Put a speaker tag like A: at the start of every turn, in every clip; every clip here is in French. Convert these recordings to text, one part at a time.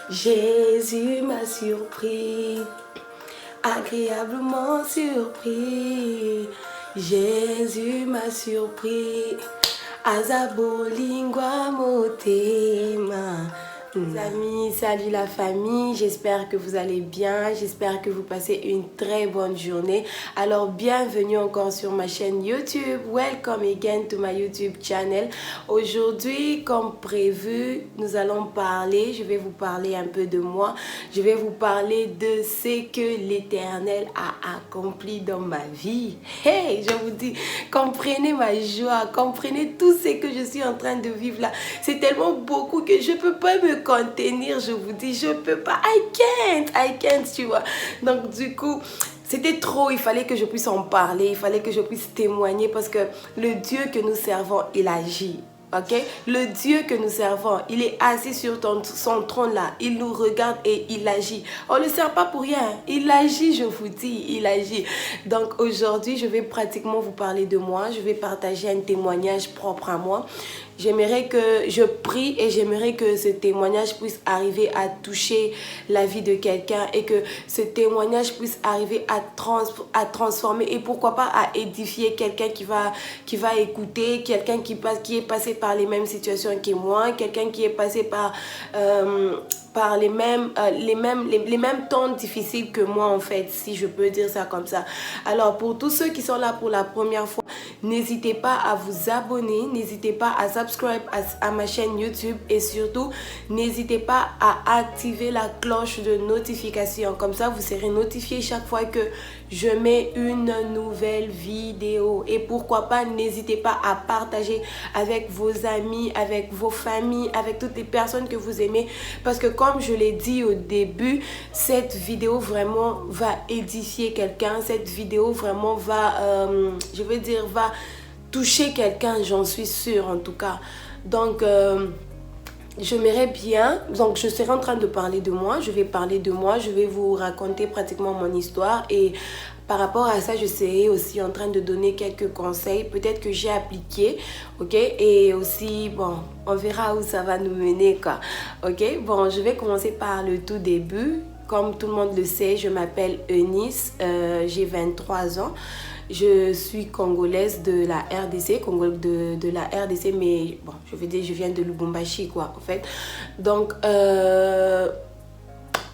A: Jésus m'a surpris, agréablement surpris. Jésus m'a surpris, azabo lingua motema. Amis, salut la famille, j'espère que vous allez bien, j'espère que vous passez une très bonne journée. Alors bienvenue encore sur ma chaîne YouTube, welcome again to my YouTube channel. Aujourd'hui, comme prévu, nous allons parler, je vais vous parler un peu de moi, je vais vous parler de ce que l'Éternel a accompli dans ma vie. Hey, je vous dis, comprenez ma joie, comprenez tout ce que je suis en train de vivre là. C'est tellement beaucoup que je ne peux pas me contenir, je vous dis, je peux pas, I can't, tu vois. Donc du coup, c'était trop, il fallait que je puisse en parler, il fallait que je puisse témoigner parce que le Dieu que nous servons, il agit. Ok, le Dieu que nous servons, il est assis sur son trône là, il nous regarde et il agit. On ne le sert pas pour rien, il agit, je vous dis, il agit. Donc aujourd'hui, je vais pratiquement vous parler de moi, je vais partager un témoignage propre à moi. J'aimerais que je prie et j'aimerais que ce témoignage puisse arriver à toucher la vie de quelqu'un et que ce témoignage puisse arriver à transformer et pourquoi pas à édifier quelqu'un qui va écouter, quelqu'un qui est passé par les mêmes situations que moi, quelqu'un qui est passé par les mêmes temps difficiles que moi en fait, si je peux dire ça comme ça. Alors pour tous ceux qui sont là pour la première fois, n'hésitez pas à vous abonner, n'hésitez pas à subscribe à ma chaîne YouTube et surtout n'hésitez pas à activer la cloche de notification. Comme ça vous serez notifié chaque fois que je mets une nouvelle vidéo. Et pourquoi pas, n'hésitez pas à partager avec vos amis, avec vos familles, avec toutes les personnes que vous aimez. Parce que comme je l'ai dit au début, cette vidéo vraiment va édifier quelqu'un. Cette vidéo vraiment va, va toucher quelqu'un, j'en suis sûre en tout cas. Donc, j'aimerais bien, donc je serai en train de parler de moi, je vais parler de moi, je vais vous raconter pratiquement mon histoire et par rapport à ça, je serai aussi en train de donner quelques conseils, peut-être que j'ai appliqué, ok, et aussi, bon, on verra où ça va nous mener, quoi, ok. Bon, je vais commencer par le tout début. Comme tout le monde le sait, je m'appelle Eunice, j'ai 23 ans. Je suis congolaise de la RDC, de la RDC, mais bon, je veux dire, je viens de Lubumbashi, quoi, en fait. Donc,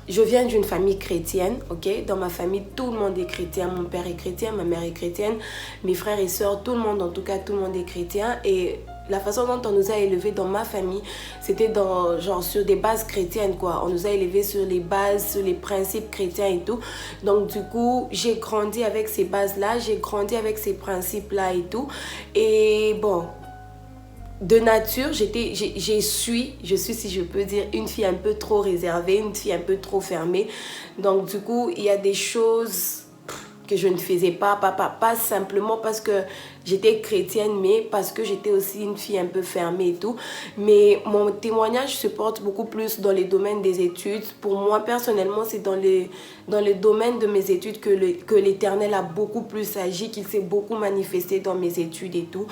A: je viens d'une famille chrétienne, ok? Dans ma famille, tout le monde est chrétien. Mon père est chrétien, ma mère est chrétienne, mes frères et sœurs, tout le monde, en tout cas, tout le monde est chrétien. Et la façon dont on nous a élevés dans ma famille, c'était genre sur des bases chrétiennes, quoi. On nous a élevés sur les bases, sur les principes chrétiens et tout. Donc, du coup, j'ai grandi avec ces bases-là, j'ai grandi avec ces principes-là et tout. Et bon, de nature, je suis, si je peux dire, une fille un peu trop réservée, une fille un peu trop fermée. Donc, du coup, il y a des choses que je ne faisais pas simplement parce que j'étais chrétienne, mais parce que j'étais aussi une fille un peu fermée et tout. Mais mon témoignage se porte beaucoup plus dans les domaines des études. Pour moi, personnellement, c'est dans le domaine de mes études que l'Éternel a beaucoup plus agi, qu'il s'est beaucoup manifesté dans mes études et tout.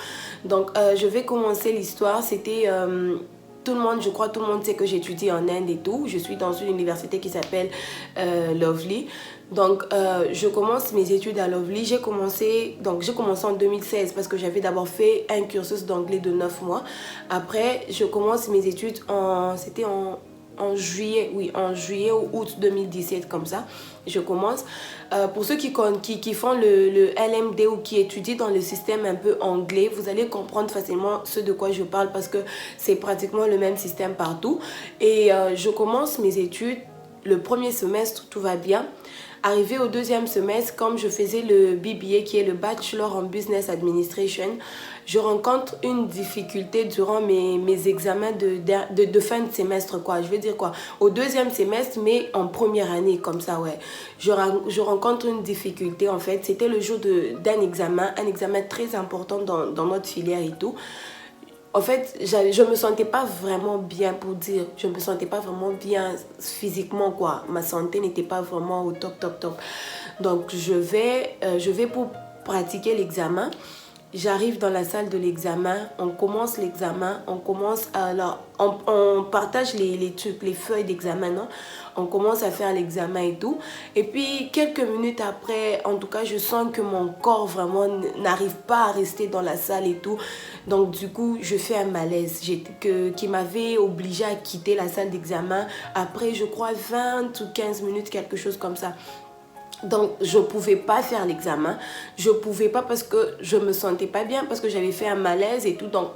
A: Donc, je vais commencer l'histoire. C'était... je crois tout le monde sait que j'étudie en Inde et tout. Je suis dans une université qui s'appelle Lovely. Donc, je commence mes études à Lovely. J'ai commencé en 2016 parce que j'avais d'abord fait un cursus d'anglais de 9 mois. Après, je commence mes études en juillet ou août 2017, comme ça. Je commence. Pour ceux qui font le LMD ou qui étudient dans le système un peu anglais, vous allez comprendre facilement ce de quoi je parle parce que c'est pratiquement le même système partout. Et je commence mes études. Le premier semestre, tout va bien. Arrivé au deuxième semestre, comme je faisais le BBA, qui est le Bachelor en Business Administration, je rencontre une difficulté durant mes examens de fin de semestre, quoi. Je veux dire quoi, au deuxième semestre, mais en première année, comme ça, ouais. Je rencontre une difficulté, en fait. C'était le jour d'un examen, un examen très important dans notre filière et tout. En fait, je me sentais pas vraiment bien, pour dire. Je me sentais pas vraiment bien physiquement, quoi. Ma santé n'était pas vraiment au top. Donc, je vais pour pratiquer l'examen. j'arrive dans la salle de l'examen, on commence l'examen, alors on partage les trucs, les feuilles d'examen, non? On commence à faire l'examen et tout. Et puis quelques minutes après, en tout cas, je sens que mon corps vraiment n'arrive pas à rester dans la salle et tout. Donc du coup, je fais un malaise qui m'avait obligée à quitter la salle d'examen après, je crois, 20 ou 15 minutes, quelque chose comme ça. Donc, je ne pouvais pas faire l'examen. Je ne pouvais pas parce que je ne me sentais pas bien, parce que j'avais fait un malaise et tout. Donc,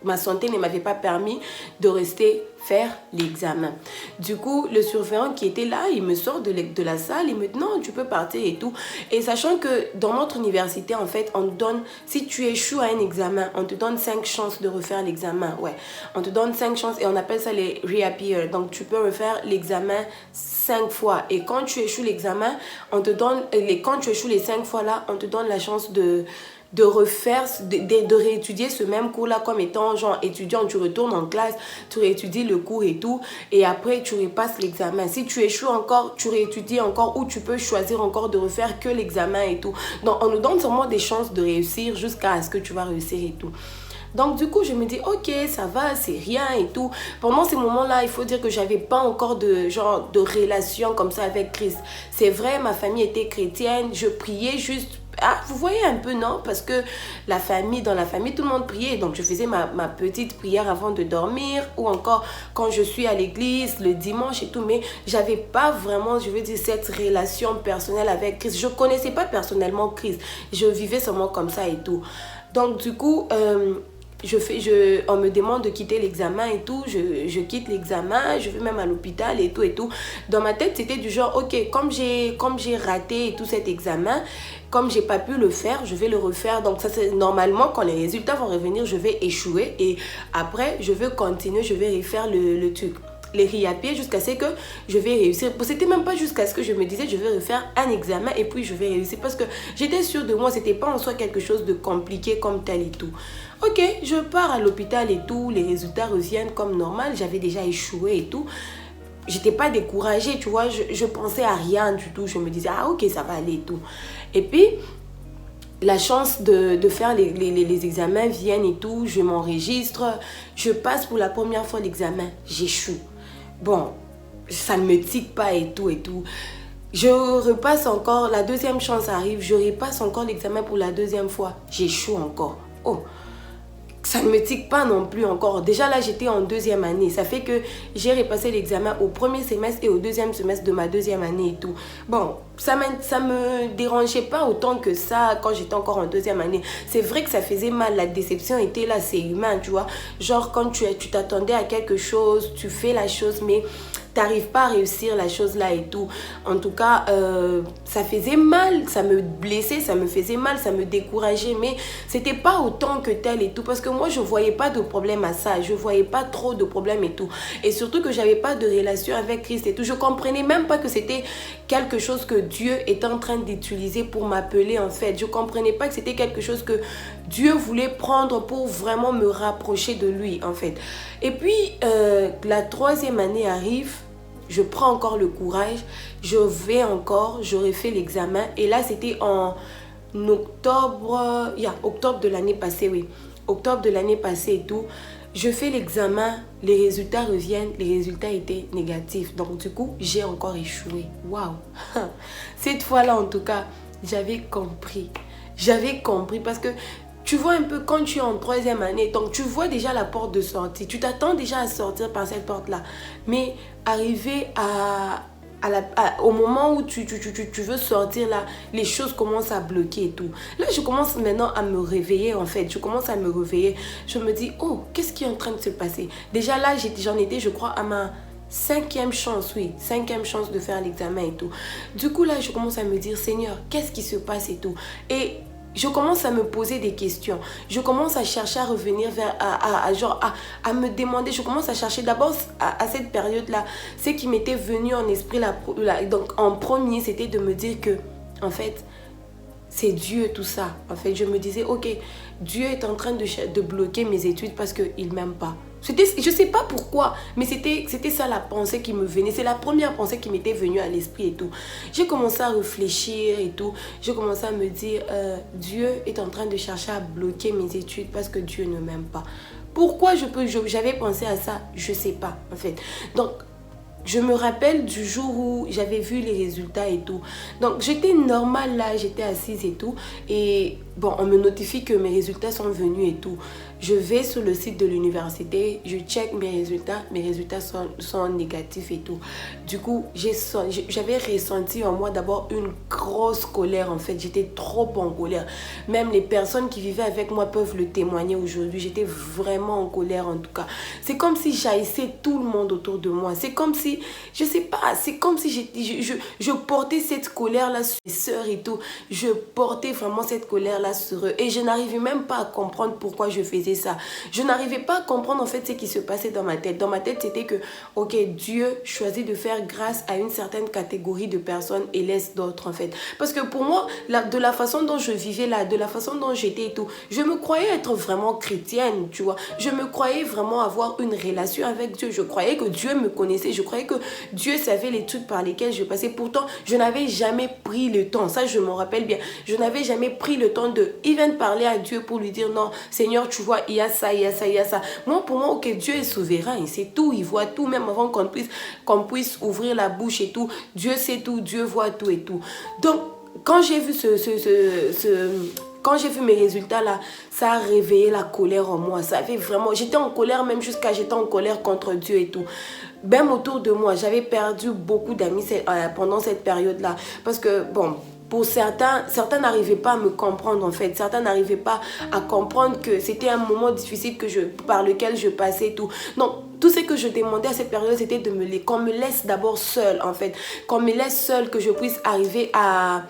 A: ma santé ne m'avait pas permis de rester faire l'examen. Du coup, le surveillant qui était là, il me sort de la salle, il me dit non, tu peux partir et tout. Et sachant que dans notre université, en fait, on te donne, si tu échoues à un examen, on te donne 5 chances de refaire l'examen. Ouais, on te donne 5 chances et on appelle ça les reappear. Donc, tu peux refaire l'examen 5 fois. Et quand tu échoues l'examen, on te donne, quand tu échoues les 5 fois là, on te donne la chance de refaire, de réétudier ce même cours-là comme étant genre étudiant. Tu retournes en classe, tu réétudies le cours et tout, et après tu repasses l'examen. Si tu échoues encore, tu réétudies encore, ou tu peux choisir encore de refaire que l'examen et tout. Donc on nous donne seulement des chances de réussir jusqu'à ce que tu vas réussir et tout. Donc du coup je me dis ok, ça va, c'est rien et tout. Pendant ces moments-là, il faut dire que j'avais pas encore de genre de relation comme ça avec Christ. C'est vrai, ma famille était chrétienne, je priais juste. Ah, vous voyez un peu, non? Parce que dans la famille, tout le monde priait. Donc, je faisais ma petite prière avant de dormir, ou encore quand je suis à l'église le dimanche et tout. Mais j'avais pas vraiment, je veux dire, cette relation personnelle avec Christ. Je connaissais pas personnellement Christ. Je vivais seulement comme ça et tout. Donc, du coup, on me demande de quitter l'examen et tout, je quitte l'examen, je vais même à l'hôpital et tout et tout. Dans ma tête, c'était du genre, ok, comme j'ai raté et tout cet examen, comme j'ai pas pu le faire, je vais le refaire. Donc ça, c'est normalement, quand les résultats vont revenir, je vais échouer et après, je vais continuer, je vais refaire le truc. Les reappear jusqu'à ce que je vais réussir. C'était même pas jusqu'à ce que je me disais je vais refaire un examen et puis je vais réussir, parce que j'étais sûre de moi, c'était pas en soi quelque chose de compliqué comme tel et tout. Ok, je pars à l'hôpital et tout, les résultats reviennent comme normal, j'avais déjà échoué et tout. J'étais pas découragée, tu vois, je pensais à rien du tout, je me disais ah ok, ça va aller et tout. Et puis la chance de faire les examens viennent et tout, je m'enregistre, je passe pour la première fois l'examen, j'échoue. Bon, ça ne me tique pas et tout et tout. Je repasse encore, la deuxième chance arrive, je repasse encore l'examen pour la deuxième fois, j'échoue encore. Oh, ça ne me tique pas non plus encore. Déjà là, j'étais en deuxième année. Ça fait que j'ai repassé l'examen au premier semestre et au deuxième semestre de ma deuxième année et tout. Bon, ça me dérangeait pas autant que ça quand j'étais encore en deuxième année. C'est vrai que ça faisait mal. La déception était là, c'est humain, tu vois. Genre quand tu t'attendais à quelque chose, tu fais la chose, mais t'arrives pas à réussir la chose là et tout. En tout cas, ça faisait mal, ça me blessait, ça me faisait mal, ça me décourageait, mais c'était pas autant que tel et tout, parce que moi je voyais pas de problème à ça, je voyais pas trop de problème et tout, et surtout que j'avais pas de relation avec Christ et tout. Je comprenais même pas que c'était quelque chose que Dieu est en train d'utiliser pour m'appeler en fait. Je comprenais pas que c'était quelque chose que Dieu voulait prendre pour vraiment me rapprocher de lui en fait. Et puis la troisième année arrive, je prends encore le courage, je refais l'examen. Et là, c'était en octobre, octobre de l'année passée, oui. Octobre de l'année passée et tout. Je fais l'examen, les résultats reviennent, les résultats étaient négatifs. Donc, du coup, j'ai encore échoué. Waouh! Cette fois-là, en tout cas, j'avais compris. J'avais compris parce que tu vois un peu quand tu es en troisième année, donc tu vois déjà la porte de sortie. Tu t'attends déjà à sortir par cette porte-là. Mais arriver au moment où tu veux sortir là, les choses commencent à bloquer et tout. Là, je commence maintenant à me réveiller en fait. Je commence à me réveiller. Je me dis, oh, qu'est-ce qui est en train de se passer? Déjà là, j'en étais, je crois, à ma cinquième chance de faire l'examen et tout. Du coup là, je commence à me dire, Seigneur, qu'est-ce qui se passe et tout? Et je commence à me poser des questions. Je commence à chercher à revenir à me demander. Je commence à chercher d'abord à cette période-là. Ce qui m'était venu en esprit, donc en premier, c'était de me dire que, en fait, c'est Dieu tout ça. En fait, je me disais, ok, Dieu est en train de bloquer mes études parce qu'il ne m'aime pas. Je sais pas pourquoi, mais c'était ça la pensée qui me venait. C'est la première pensée qui m'était venue à l'esprit et tout. J'ai commencé à réfléchir et tout. J'ai commencé à me dire, Dieu est en train de chercher à bloquer mes études parce que Dieu ne m'aime pas. Pourquoi j'avais pensé à ça? Je sais pas, en fait. Donc, je me rappelle du jour où j'avais vu les résultats et tout. Donc, j'étais normale là, j'étais assise et tout. Et bon, on me notifie que mes résultats sont venus et tout. Je vais sur le site de l'université, je check mes résultats sont négatifs et tout. Du coup, j'avais ressenti en moi d'abord une grosse colère en fait. J'étais trop en colère. Même les personnes qui vivaient avec moi peuvent le témoigner aujourd'hui. J'étais vraiment en colère en tout cas. C'est comme si j'haïssais tout le monde autour de moi. C'est comme si, je sais pas, c'est comme si je portais cette colère-là sur mes sœurs et tout. Je portais vraiment cette colère-là sur eux. Et je n'arrivais même pas à comprendre pourquoi je faisais ça. Je n'arrivais pas à comprendre en fait ce qui se passait dans ma tête. Dans ma tête, c'était que, ok, Dieu choisit de faire grâce à une certaine catégorie de personnes et laisse d'autres en fait. Parce que pour moi, de la façon dont je vivais là, de la façon dont j'étais et tout, je me croyais être vraiment chrétienne, tu vois. Je me croyais vraiment avoir une relation avec Dieu. Je croyais que Dieu me connaissait. Je croyais que Dieu savait les trucs par lesquels je passais. Pourtant, je n'avais jamais pris le temps. Ça, je m'en rappelle bien. Je n'avais jamais pris le temps de even parler à Dieu pour lui dire non, Seigneur, tu vois, il y a ça, il y a ça, il y a ça. Moi, pour moi, ok, Dieu est souverain, il sait tout, il voit tout, même avant qu'on puisse ouvrir la bouche et tout. Dieu sait tout, Dieu voit tout et tout. Donc, quand j'ai vu quand j'ai vu mes résultats là, ça a réveillé la colère en moi. Ça avait vraiment, j'étais en colère même j'étais en colère contre Dieu et tout. Même autour de moi, j'avais perdu beaucoup d'amis pendant cette période-là. Parce que, bon, pour certains n'arrivaient pas à me comprendre en fait. Certains n'arrivaient pas à comprendre que c'était un moment difficile par lequel je passais et tout. Donc, tout ce que je demandais à cette période, c'était qu'on me laisse d'abord seule en fait. Qu'on me laisse seule, que je puisse arriver à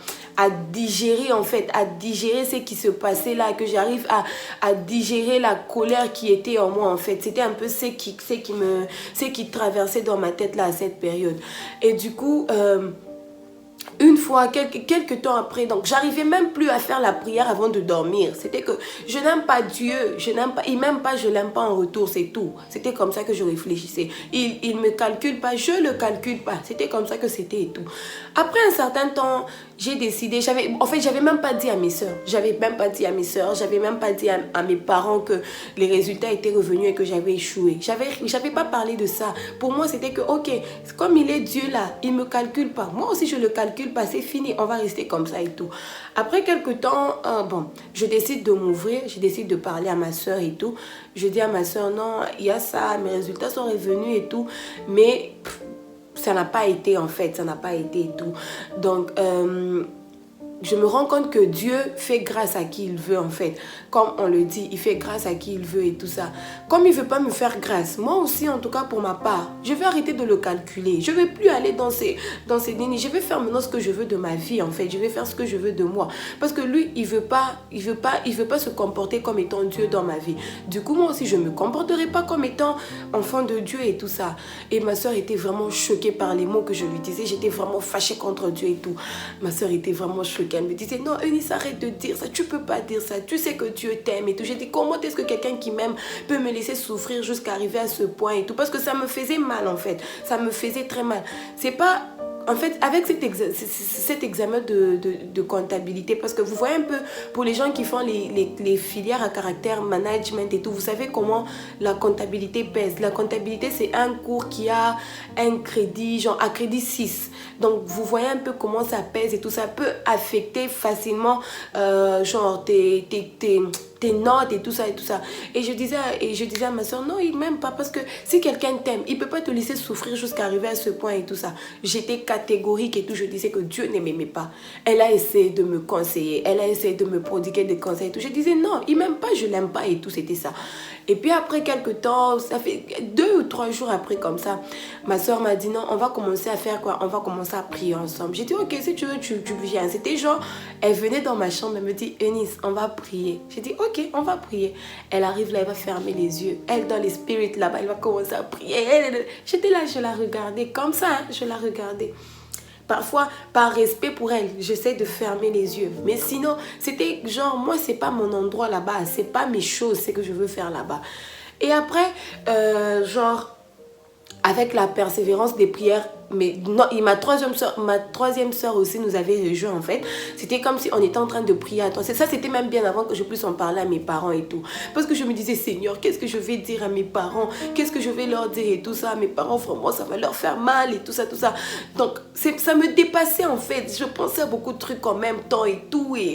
A: digérer en fait, à digérer ce qui se passait là, que j'arrive à digérer la colère qui était en moi en fait. C'était un peu ce qui traversait dans ma tête là à cette période. Et du coup, une fois, quelques temps après, donc j'arrivais même plus à faire la prière avant de dormir. C'était que je n'aime pas Dieu, il m'aime pas, je l'aime pas en retour, c'est tout. C'était comme ça que je réfléchissais. Il me calcule pas, je le calcule pas. C'était comme ça que c'était et tout. Après un certain temps, j'ai décidé, j'avais même pas dit à mes soeurs. J'avais même pas dit à mes parents que les résultats étaient revenus et que j'avais échoué. J'avais pas parlé de ça. Pour moi, c'était que, ok, comme il est Dieu là, il me calcule pas. Moi aussi, je le calcule pas, c'est fini, on va rester comme ça et tout. Après quelques temps, je décide de m'ouvrir, je décide de parler à ma soeur et tout. Je dis à ma soeur, non, il y a ça, mes résultats sont revenus et tout, mais ça n'a pas été en fait, ça n'a pas été et tout. Donc, je me rends compte que Dieu fait grâce à qui il veut en fait. Comme on le dit, il fait grâce à qui il veut et tout ça. Comme il ne veut pas me faire grâce, moi aussi en tout cas pour ma part, je vais arrêter de le calculer. Je ne vais plus aller dans ces dénis. Je vais faire maintenant ce que je veux de ma vie en fait. Je vais faire ce que je veux de moi. Parce que lui, il veut pas se comporter comme étant Dieu dans ma vie. Du coup, moi aussi, je ne me comporterai pas comme étant enfant de Dieu et tout ça. Et ma soeur était vraiment choquée par les mots que je lui disais. J'étais vraiment fâchée contre Dieu et tout. Ma soeur était vraiment choquée. Elle me disait, non, Eunice, arrête de dire ça, tu peux pas dire ça, tu sais que Dieu t'aime et tout. J'ai dit, comment est-ce que quelqu'un qui m'aime peut me laisser souffrir jusqu'à arriver à ce point et tout? Parce que ça me faisait mal en fait, ça me faisait très mal. C'est pas... En fait, avec cet examen de comptabilité, parce que vous voyez un peu, pour les gens qui font les filières à caractère management et tout, vous savez comment la comptabilité pèse. La comptabilité, c'est un cours qui a un crédit, genre à crédit 6. Donc, vous voyez un peu comment ça pèse et tout. Ça peut affecter facilement, genre, tes notes et tout ça et tout ça. Et je disais à ma soeur, non, il m'aime pas, parce que si quelqu'un t'aime, il peut pas te laisser souffrir jusqu'à arriver à ce point et tout ça. J'étais catégorique et tout, je disais que Dieu ne m'aimait pas. Elle a essayé de me conseiller, elle a essayé de me prodiguer des conseils et tout. Je disais non, il m'aime pas, je l'aime pas et tout, c'était ça. Et puis après quelques temps, ça fait 2 ou 3 jours après comme ça, ma soeur m'a dit non, on va commencer à faire quoi? On va commencer à prier ensemble. J'ai dit ok, si tu veux, tu viens. C'était genre, elle venait dans ma chambre, elle me dit Eunice, on va prier. J'ai dit ok, on va prier. Elle arrive là, elle va fermer les yeux. Elle dans les spirits là-bas, elle va commencer à prier. J'étais là, je la regardais comme ça, hein, je la regardais. Parfois, par respect pour elle, j'essaie de fermer les yeux. Mais sinon, c'était genre, moi, c'est pas mon endroit là-bas. C'est pas mes choses, c'est que je veux faire là-bas. Et après, genre, avec la persévérance des prières, mais non, et ma troisième soeur aussi nous avait rejoint en fait. C'était comme si on était en train de prier à toi. Ça, c'était même bien avant que je puisse en parler à mes parents et tout. Parce que je me disais, Seigneur, qu'est-ce que je vais dire à mes parents? Qu'est-ce que je vais leur dire et tout ça? Mes parents, vraiment, ça va leur faire mal et tout ça, tout ça. Donc, ça me dépassait en fait. Je pensais à beaucoup de trucs en même temps et tout. Et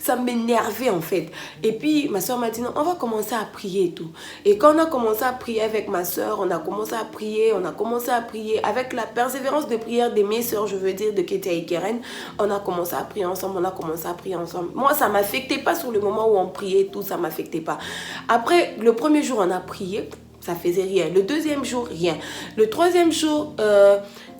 A: ça m'énervait en fait. Et puis, ma soeur m'a dit, non, on va commencer à prier et tout. Et quand on a commencé à prier avec ma soeur, on a commencé à prier avec la persévérance de prière de mes soeurs, je veux dire, de Ketia et Keren. On a commencé à prier ensemble, Moi, ça ne m'affectait pas sur le moment où on priait, tout, ça ne m'affectait pas. Après, le premier jour, on a prié, ça faisait rien. Le deuxième jour, rien. Le troisième jour,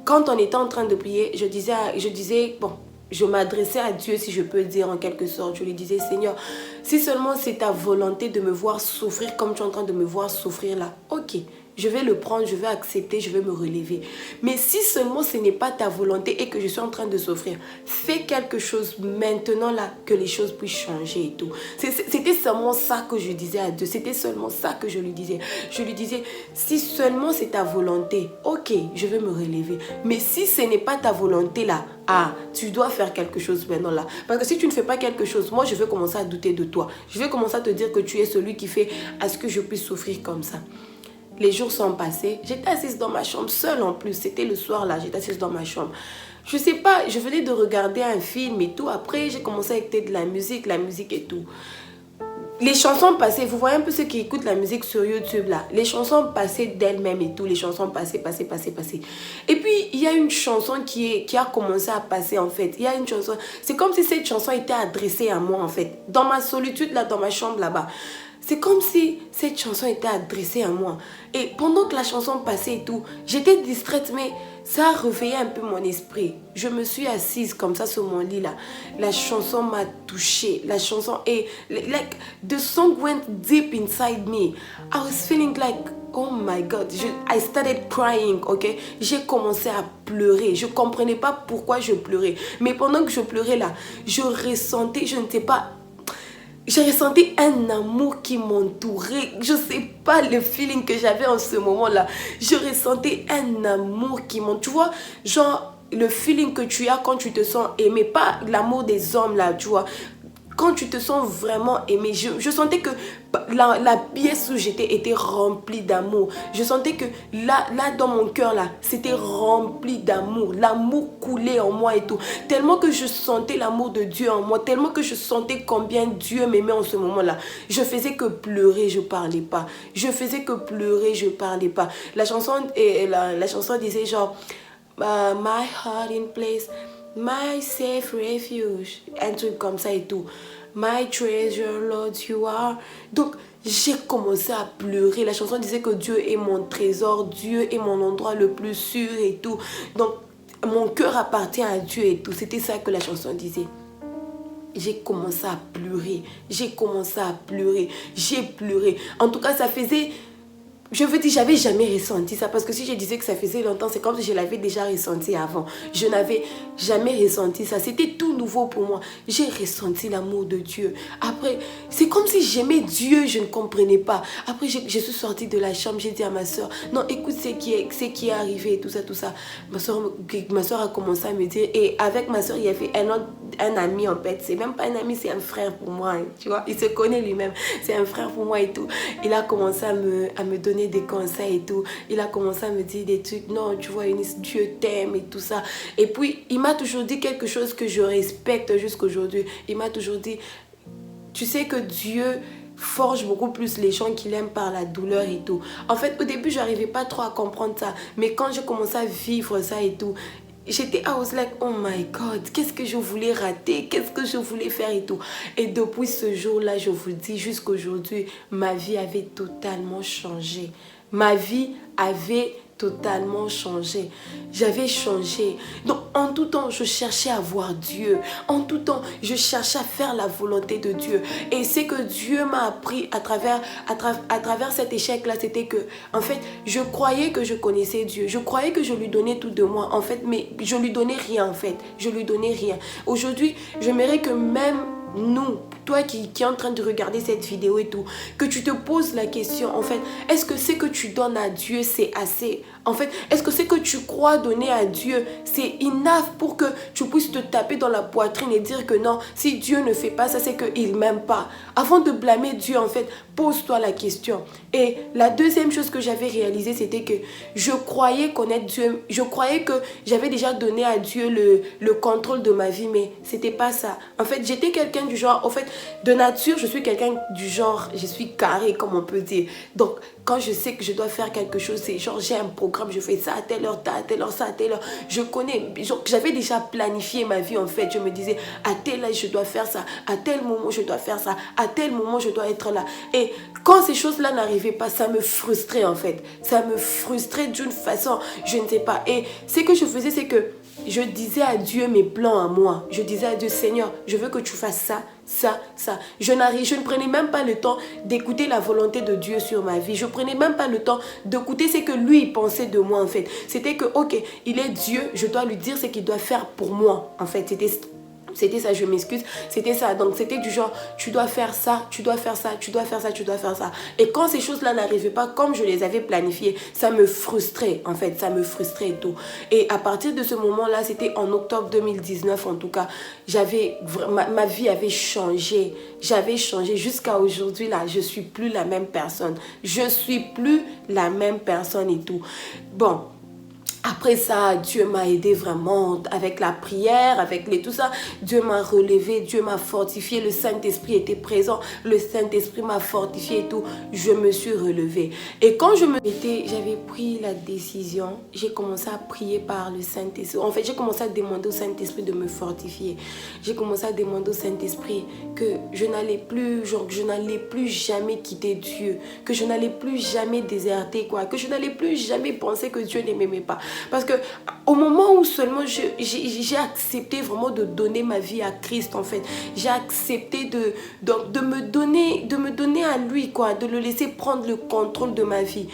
A: quand on était en train de prier, je disais, bon, je m'adressais à Dieu, si je peux dire en quelque sorte. Je lui disais, Seigneur, si seulement c'est ta volonté de me voir souffrir comme tu es en train de me voir souffrir là, ok, je vais le prendre, je vais accepter, je vais me relever. Mais si seulement ce n'est pas ta volonté et que je suis en train de souffrir, fais quelque chose maintenant là, que les choses puissent changer et tout. C'était seulement ça que je disais à Dieu. C'était seulement ça que je lui disais. Je lui disais, si seulement c'est ta volonté, ok, je vais me relever. Mais si ce n'est pas ta volonté là, tu dois faire quelque chose maintenant là. Parce que si tu ne fais pas quelque chose, moi je vais commencer à douter de toi. Je vais commencer à te dire que tu es celui qui fait à ce que je puisse souffrir comme ça. Les jours sont passés. J'étais assise dans ma chambre, seule en plus. C'était le soir là, j'étais assise dans ma chambre. Je sais pas, je venais de regarder un film et tout. Après, j'ai commencé à écouter de la musique et tout. Les chansons passaient, vous voyez un peu ceux qui écoutent la musique sur YouTube là. Les chansons passaient d'elles-mêmes et tout. Les chansons passaient. Et puis, il y a une chanson qui a commencé à passer en fait. Il y a une chanson, c'est comme si cette chanson était adressée à moi en fait. Dans ma solitude là, dans ma chambre là-bas. C'est comme si cette chanson était adressée à moi. Et pendant que la chanson passait et tout, j'étais distraite, mais ça a réveillé un peu mon esprit. Je me suis assise comme ça sur mon lit là. La chanson m'a touchée. La chanson est... Like, the song went deep inside me. I was feeling like... Oh my God, I started crying, ok? J'ai commencé à pleurer. Je ne comprenais pas pourquoi je pleurais. Mais pendant que je pleurais là, je ressentais, je ne sais pas... J'ai ressenti un amour qui m'entourait. Je ne sais pas le feeling que j'avais en ce moment-là. Je ressentais un amour qui m'entourait. Tu vois, genre le feeling que tu as quand tu te sens aimé. Pas l'amour des hommes là, tu vois. Quand tu te sens vraiment aimé, je sentais que la pièce où j'étais était remplie d'amour. Je sentais que là dans mon cœur, là, c'était rempli d'amour. L'amour coulait en moi et tout. Tellement que je sentais l'amour de Dieu en moi. Tellement que je sentais combien Dieu m'aimait en ce moment-là. Je faisais que pleurer, je ne parlais pas. Je faisais que pleurer, je ne parlais pas. La chanson disait genre... my heart in place... My safe refuge, un truc comme ça et tout. My treasure, Lord, you are. Donc, j'ai commencé à pleurer. La chanson disait que Dieu est mon trésor, Dieu est mon endroit le plus sûr et tout. Donc, mon cœur appartient à Dieu et tout. C'était ça que la chanson disait. J'ai commencé à pleurer. J'ai pleuré. En tout cas, ça faisait... Je veux dire, j'avais jamais ressenti ça. Parce que si je disais que ça faisait longtemps, c'est comme si je l'avais déjà ressenti avant. Je n'avais jamais ressenti ça. C'était tout nouveau pour moi. J'ai ressenti l'amour de Dieu. Après, c'est comme si j'aimais Dieu, je ne comprenais pas. Après, je suis sortie de la chambre, j'ai dit à ma soeur, non, écoute ce qui est arrivé et tout ça. Ma soeur a commencé à me dire, et avec ma soeur, il y avait un ami en fait. C'est même pas un ami, c'est un frère pour moi. Hein, tu vois, il se connaît lui-même. C'est un frère pour moi et tout. Il a commencé à me donner des conseils et tout. Il a commencé à me dire des trucs. Non, tu vois, Eunice, Dieu t'aime et tout ça. Et puis, il m'a toujours dit quelque chose que je respecte jusqu'aujourd'hui. Il m'a toujours dit, tu sais que Dieu forge beaucoup plus les gens qu'il aime par la douleur et tout. En fait, au début, je n'arrivais pas trop à comprendre ça. Mais quand j'ai commencé à vivre ça et tout, j'étais, I was like, oh my God, qu'est-ce que je voulais rater, qu'est-ce que je voulais faire et tout. Et depuis ce jour-là, je vous dis, jusqu'aujourd'hui, ma vie avait totalement changé. Ma vie avait totalement changé. J'avais changé. Donc, en tout temps, je cherchais à voir Dieu. En tout temps, je cherchais à faire la volonté de Dieu. Et c'est que Dieu m'a appris à travers cet échec-là, c'était que, en fait, je croyais que je connaissais Dieu. Je croyais que je lui donnais tout de moi, en fait, mais je lui donnais rien, en fait. Je lui donnais rien. Aujourd'hui, j'aimerais que même nous, toi qui est en train de regarder cette vidéo et tout, que tu te poses la question, en fait, est-ce que ce que tu donnes à Dieu, c'est assez? En fait, est-ce que ce que tu crois donner à Dieu, c'est enough pour que tu puisses te taper dans la poitrine et dire que non, si Dieu ne fait pas ça, c'est qu'il ne m'aime pas. Avant de blâmer Dieu, en fait, pose-toi la question. Et la deuxième chose que j'avais réalisée, c'était que je croyais connaître Dieu. Je croyais que j'avais déjà donné à Dieu le contrôle de ma vie, mais c'était pas ça. En fait, j'étais quelqu'un du genre, en fait, de nature, je suis quelqu'un du genre, je suis carré, comme on peut dire. Donc, quand je sais que je dois faire quelque chose, c'est genre, j'ai un programme, je fais ça à telle heure, à telle heure, ça à telle heure. Je connais, j'avais déjà planifié ma vie, en fait. Je me disais, à tel âge, je dois faire ça. À tel moment, je dois faire ça. À tel moment, je dois être là. Et quand ces choses-là n'arrivaient pas, ça me frustrait, en fait. Ça me frustrait d'une façon, je ne sais pas. Et ce que je faisais, c'est que je disais à Dieu mes plans à moi. Je disais à Dieu, Seigneur, je veux que tu fasses ça, ça, ça. Je ne prenais même pas le temps d'écouter la volonté de Dieu sur ma vie. Je ne prenais même pas le temps d'écouter ce que lui pensait de moi, en fait. C'était que, ok, il est Dieu, je dois lui dire ce qu'il doit faire pour moi, en fait. C'était ça, je m'excuse, c'était ça. Donc c'était du genre, tu dois faire ça, tu dois faire ça, tu dois faire ça, tu dois faire ça. Et quand ces choses-là n'arrivaient pas comme je les avais planifiées, ça me frustrait, en fait, ça me frustrait et tout. Et à partir de ce moment-là, c'était en octobre 2019 en tout cas, ma vie avait changé. J'avais changé jusqu'à aujourd'hui, là, je suis plus la même personne. Je suis plus la même personne et tout. Bon. Après ça, Dieu m'a aidé vraiment avec la prière, avec tout ça. Dieu m'a relevé, Dieu m'a fortifié. Le Saint-Esprit était présent. Le Saint-Esprit m'a fortifié et tout. Je me suis relevée. Et quand j'avais pris la décision, j'ai commencé à prier par le Saint-Esprit. En fait, j'ai commencé à demander au Saint-Esprit de me fortifier. J'ai commencé à demander au Saint-Esprit que je n'allais plus jamais quitter Dieu. Que je n'allais plus jamais déserter, quoi. Que je n'allais plus jamais penser que Dieu ne m'aimait pas. Parce que au moment où seulement j'ai accepté vraiment de donner ma vie à Christ, en fait, j'ai accepté de me donner à lui, quoi, de le laisser prendre le contrôle de ma vie.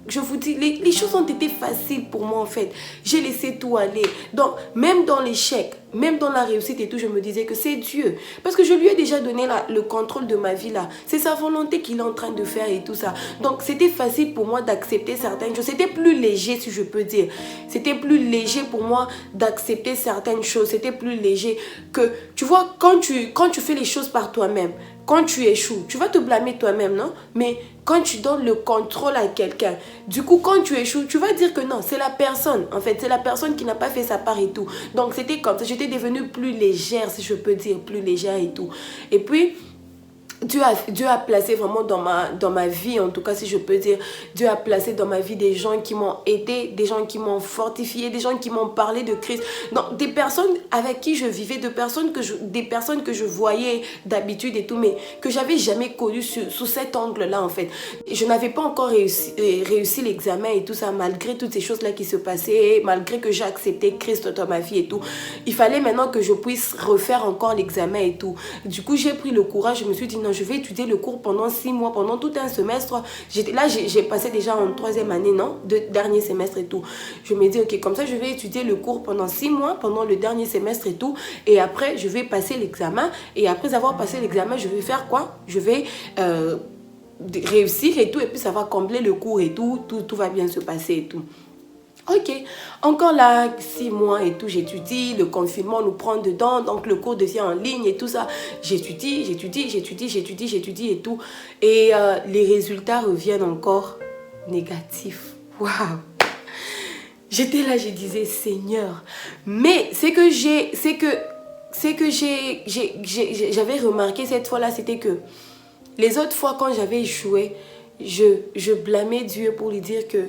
A: Je vous dis, les choses ont été faciles pour moi, en fait. J'ai laissé tout aller. Donc, même dans l'échec, même dans la réussite et tout, je me disais que c'est Dieu. Parce que je lui ai déjà donné le contrôle de ma vie, là. C'est sa volonté qu'il est en train de faire et tout ça. Donc, c'était facile pour moi d'accepter certaines choses. C'était plus léger, si je peux dire. C'était plus léger pour moi d'accepter certaines choses. C'était plus léger que... Tu vois, quand tu fais les choses par toi-même, quand tu échoues, tu vas te blâmer toi-même, non? Mais quand tu donnes le contrôle à quelqu'un, du coup, quand tu échoues, tu vas dire que non, c'est la personne. En fait, c'est la personne qui n'a pas fait sa part et tout. Donc, c'était comme ça. J'étais devenue plus légère, si je peux dire, plus légère et tout. Et puis... Dieu a placé vraiment dans ma vie, en tout cas si je peux dire, Dieu a placé dans ma vie des gens qui m'ont aidé, des gens qui m'ont fortifié, des gens qui m'ont parlé de Christ. Donc des personnes avec qui je vivais, des personnes que je voyais d'habitude et tout, mais que j'avais jamais connues sous cet angle-là en fait. Je n'avais pas encore réussi l'examen et tout ça, malgré toutes ces choses-là qui se passaient, malgré que j'ai accepté Christ dans ma vie et tout. Il fallait maintenant que je puisse refaire encore l'examen et tout. Du coup, j'ai pris le courage, je me suis dit non, je vais étudier le cours pendant 6 mois, pendant tout un semestre. Là, j'ai passé déjà en 3e année, non? Dernier semestre et tout. Je me dis, ok, comme ça, je vais étudier le cours pendant 6 mois, pendant le dernier semestre et tout. Et après, je vais passer l'examen. Et après avoir passé l'examen, je vais faire quoi? Je vais réussir et tout. Et puis, ça va combler le cours et tout. Tout va bien se passer et tout. Ok, encore là, 6 mois et tout, j'étudie, le confinement nous prend dedans, donc le cours devient en ligne et tout ça. J'étudie et tout. Et les résultats reviennent encore négatifs. Waouh! J'étais là, je disais, Seigneur. Mais j'avais remarqué cette fois-là, c'était que les autres fois quand j'avais échoué, je blâmais Dieu pour lui dire que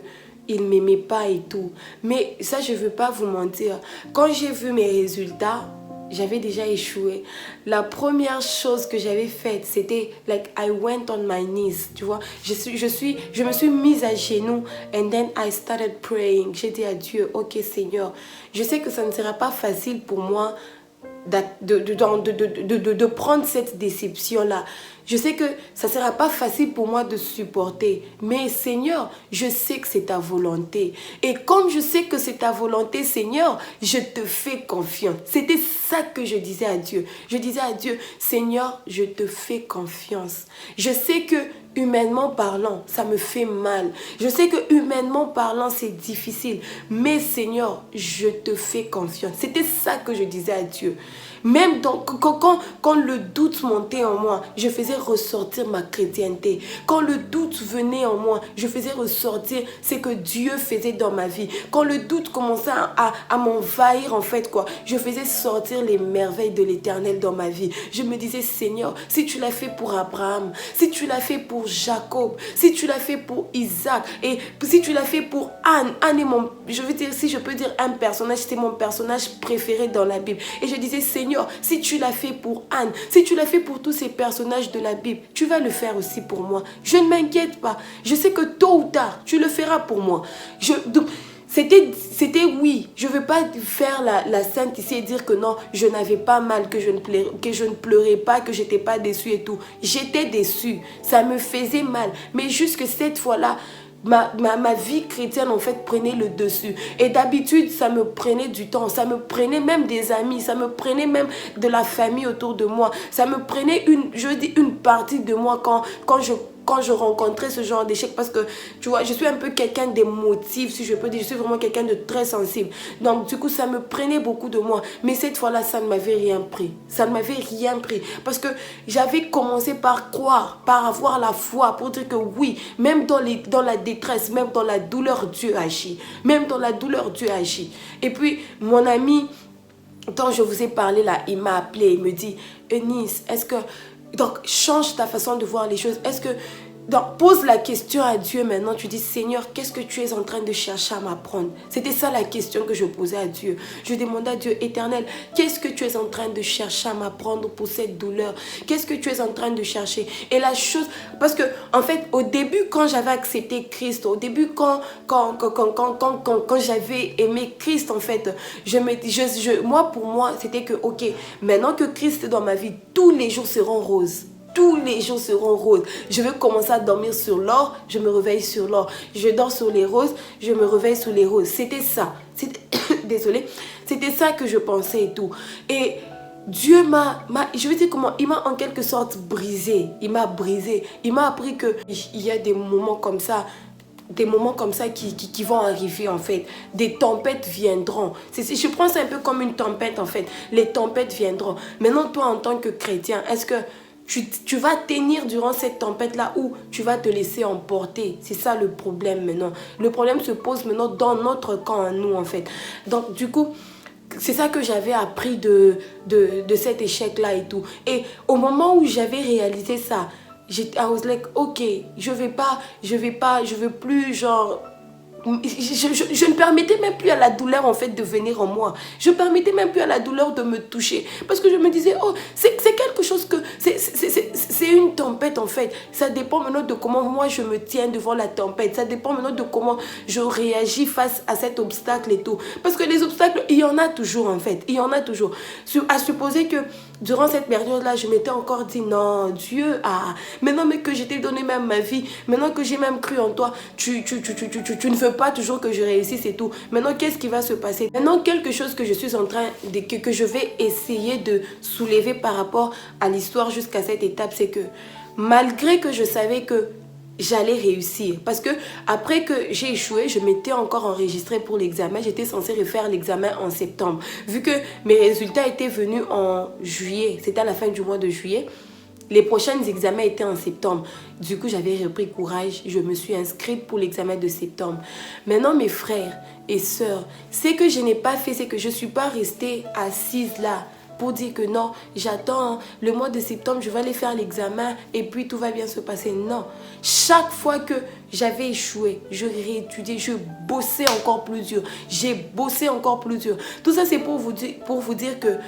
A: il ne m'aimait pas et tout. Mais ça, je ne veux pas vous mentir. Quand j'ai vu mes résultats, j'avais déjà échoué. La première chose que j'avais faite, c'était like I went on my knees, tu vois. Je me suis mise à genoux and then I started praying. J'ai dit à Dieu, ok Seigneur, je sais que ça ne sera pas facile pour moi de prendre cette déception-là. Je sais que ça ne sera pas facile pour moi de supporter. Mais Seigneur, je sais que c'est ta volonté. Et comme je sais que c'est ta volonté, Seigneur, je te fais confiance. C'était ça que je disais à Dieu. Je disais à Dieu, Seigneur, je te fais confiance. Je sais que humainement parlant, ça me fait mal. Je sais que humainement parlant, c'est difficile. Mais Seigneur, je te fais confiance. C'était ça que je disais à Dieu. Même quand le doute montait en moi, je faisais ressortir ma chrétienté. Quand le doute venait en moi, je faisais ressortir ce que Dieu faisait dans ma vie. Quand le doute commençait à m'envahir, en fait, je faisais sortir les merveilles de l'Éternel dans ma vie. Je me disais, Seigneur, si tu l'as fait pour Abraham, si tu l'as fait pour Jacob, si tu l'as fait pour Isaac, et si tu l'as fait pour Anne, Anne est mon, je veux dire, si je peux dire un personnage, c'est mon personnage préféré dans la Bible. Et je disais, Seigneur, si tu l'as fait pour Anne, si tu l'as fait pour tous ces personnages de la Bible, tu vas le faire aussi pour moi. Je ne m'inquiète pas. Je sais que tôt ou tard, tu le feras pour moi. C'était oui, je ne veux pas faire la sainte ici et dire que non, je n'avais pas mal, que je ne pleurais pas, que je n'étais pas déçue et tout. J'étais déçue, ça me faisait mal. Mais juste que cette fois-là, ma vie chrétienne en fait prenait le dessus. Et d'habitude, ça me prenait du temps, ça me prenait même des amis, ça me prenait même de la famille autour de moi. Ça me prenait une partie de moi quand je rencontrais ce genre d'échec, parce que tu vois, je suis un peu quelqu'un d'émotif, si je peux dire, je suis vraiment quelqu'un de très sensible. Donc du coup, ça me prenait beaucoup de moi. Mais cette fois-là, ça ne m'avait rien pris. Ça ne m'avait rien pris. Parce que j'avais commencé par croire, par avoir la foi, pour dire que oui, même dans la détresse, même dans la douleur, Dieu agit. Même dans la douleur, Dieu agit. Et puis, mon ami, quand je vous ai parlé là, il m'a appelé, il me dit, Eunice, est-ce que... Donc, change ta façon de voir les choses. Est-ce que... Donc, pose la question à Dieu maintenant. Tu dis, Seigneur, qu'est-ce que tu es en train de chercher à m'apprendre? C'était ça la question que je posais à Dieu. Je demandais à Dieu, Éternel, qu'est-ce que tu es en train de chercher à m'apprendre pour cette douleur? Qu'est-ce que tu es en train de chercher? Et la chose... Parce que, en fait, au début, quand j'avais accepté Christ, au début, quand j'avais aimé Christ, en fait, moi, pour moi, c'était que, ok, maintenant que Christ est dans ma vie, tous les jours seront roses. Tous les jours seront roses. Je vais commencer à dormir sur l'or, je me réveille sur l'or. Je dors sur les roses, je me réveille sur les roses. C'était ça. Désolée. C'était ça que je pensais et tout. Et Dieu je veux dire comment, il m'a en quelque sorte brisé. Il m'a brisé. Il m'a appris qu'il y a des moments comme ça. Des moments comme ça qui vont arriver en fait. Des tempêtes viendront. Je prends ça un peu comme une tempête en fait. Les tempêtes viendront. Maintenant, toi en tant que chrétien, est-ce que tu vas tenir durant cette tempête-là ou tu vas te laisser emporter? C'est ça le problème maintenant. Le problème se pose maintenant dans notre camp à nous en fait. Donc du coup, c'est ça que j'avais appris de cet échec-là et tout. Et au moment où j'avais réalisé ça, I was like, ok, je veux plus genre... Je ne permettais même plus à la douleur en fait de venir en moi. Je ne permettais même plus à la douleur de me toucher. Parce que je me disais, oh, c'est quelque chose que... C'est une tempête en fait. Ça dépend maintenant de comment moi je me tiens devant la tempête. Ça dépend maintenant de comment je réagis face à cet obstacle et tout. Parce que les obstacles, il y en a toujours en fait. Il y en a toujours. À supposer que durant cette période-là, je m'étais encore dit, non, Dieu, maintenant mais que je t'ai donné même ma vie, maintenant que j'ai même cru en toi, tu ne veux pas toujours que je réussisse et tout. Maintenant, qu'est-ce qui va se passer? Maintenant, quelque chose que je suis en train que je vais essayer de soulever par rapport à l'histoire jusqu'à cette étape, c'est que malgré que je savais que j'allais réussir, parce que après que j'ai échoué, je m'étais encore enregistrée pour l'examen. J'étais censée refaire l'examen en septembre. Vu que mes résultats étaient venus en juillet, c'était à la fin du mois de juillet, les prochains examens étaient en septembre. Du coup, j'avais repris courage. Je me suis inscrite pour l'examen de septembre. Maintenant, mes frères et sœurs, c'est que je n'ai pas fait, c'est que je ne suis pas restée assise là pour dire que non, j'attends le mois de septembre, je vais aller faire l'examen et puis tout va bien se passer. Non. Chaque fois que j'avais échoué, je réétudiais, je bossais encore plus dur. J'ai bossé encore plus dur. Tout ça, c'est pour vous dire que